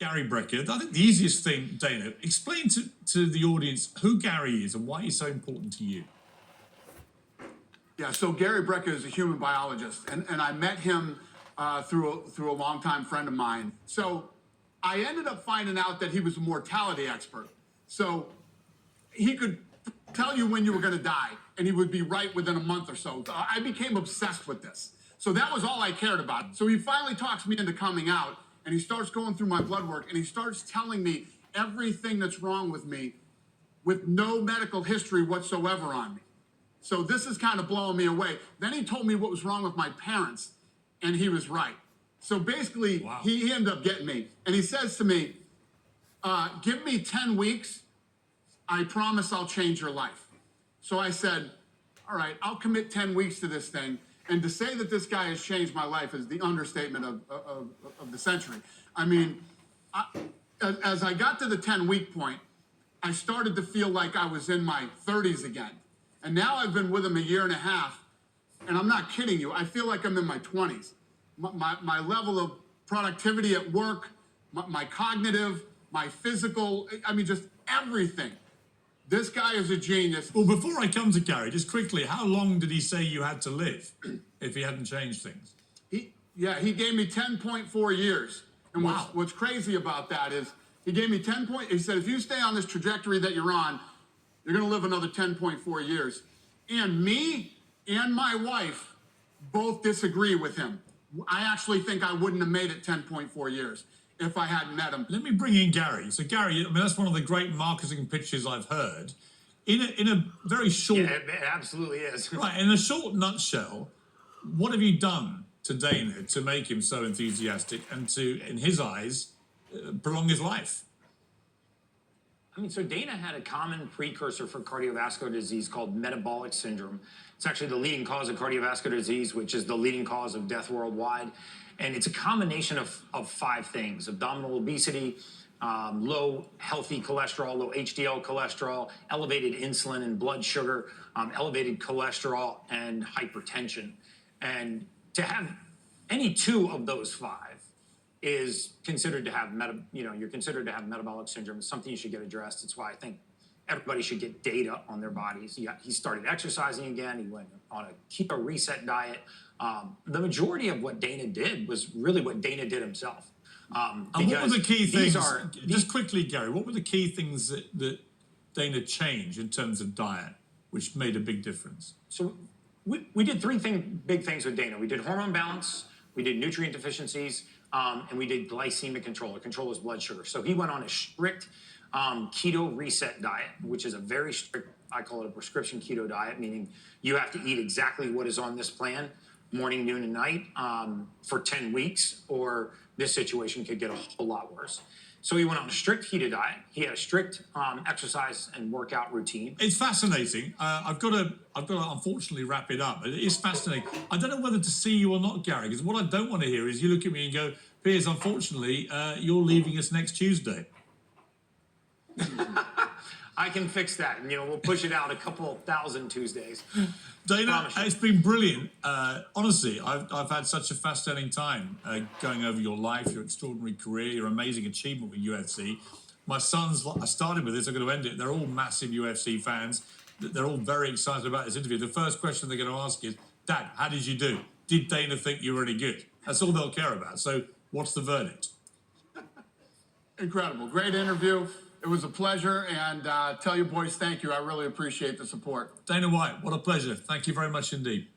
Gary Brecker. I think the easiest thing, Dana, explain to the audience who Gary is and why he's so important to you. Yeah, so Gary Brecker is a human biologist, and I met him through a longtime friend of mine. So I ended up finding out that he was a mortality expert. So he could tell you when you were going to die, and he would be right within a month or so. I became obsessed with this. So that was all I cared about. So he finally talks me into coming out, and he starts going through my blood work, and he starts telling me everything that's wrong with me with no medical history whatsoever on me. So this is kind of blowing me away. Then he told me what was wrong with my parents, and he was right. So basically, wow. he ended up getting me. And he says to me, give me 10 weeks. I promise I'll change your life. So I said, all right, I'll commit 10 weeks to this thing. And to say that this guy has changed my life is the understatement of the century. I mean, as I got to the 10-week point, I started to feel like I was in my 30s again. And now I've been with him a year and a half, and I'm not kidding you, I feel like I'm in my 20s. My level of productivity at work, my cognitive, my physical, I mean, just everything. This guy is a genius. Well, before I come to Gary, just quickly, how long did he say you had to live if he hadn't changed things? He gave me 10.4 years. And wow. what's crazy about that is he gave me he said, if you stay on this trajectory that you're on, you're going to live another 10.4 years. And me and my wife both disagree with him. I actually think I wouldn't have made it 10.4 years if I hadn't met him. Let me bring in Gary. So Gary, I mean, that's one of the great marketing pitches I've heard. In a very short... Yeah, it absolutely is. Right, in a short nutshell, what have you done to Dana to make him so enthusiastic and to, in his eyes, prolong his life? I mean, so Dana had a common precursor for cardiovascular disease called metabolic syndrome. It's actually the leading cause of cardiovascular disease, which is the leading cause of death worldwide. And it's a combination of 5 things: abdominal obesity, low healthy cholesterol, low HDL cholesterol, elevated insulin and blood sugar, elevated cholesterol, and hypertension. And to have any 2 of those 5 is considered to have you're considered to have metabolic syndrome. It's something you should get addressed. It's why I think everybody should get data on their bodies. He started exercising again. He went on a keto reset diet. The majority of what Dana did was really what Dana did himself. And what were the key things? Just quickly, Gary, what were the key things that Dana changed in terms of diet, which made a big difference? So we did 3 big things with Dana. We did hormone balance, we did nutrient deficiencies, and we did glycemic control. It controls blood sugar. So he went on a strict keto reset diet, which is a very strict, I call it a prescription keto diet, meaning you have to eat exactly what is on this plan, morning, noon, and night, for 10 weeks, or this situation could get a whole lot worse. So he went on a strict keto diet. He had a strict exercise and workout routine. It's fascinating. I've got to unfortunately wrap it up. It is fascinating. I don't know whether to see you or not, Gary, because what I don't want to hear is you look at me and go, Piers, unfortunately, you're leaving us next Tuesday. I can fix that. And, we'll push it out a couple thousand Tuesdays. Dana, it's been brilliant. Honestly, I've had such a fascinating time going over your life, your extraordinary career, your amazing achievement with UFC. My sons, I started with this, I'm going to end it. They're all massive UFC fans. They're all very excited about this interview. The first question they're going to ask is, Dad, how did you do? Did Dana think you were any good? That's all they'll care about. So what's the verdict? Incredible. Great interview. It was a pleasure, and tell you boys thank you. I really appreciate the support. Dana White, what a pleasure. Thank you very much indeed.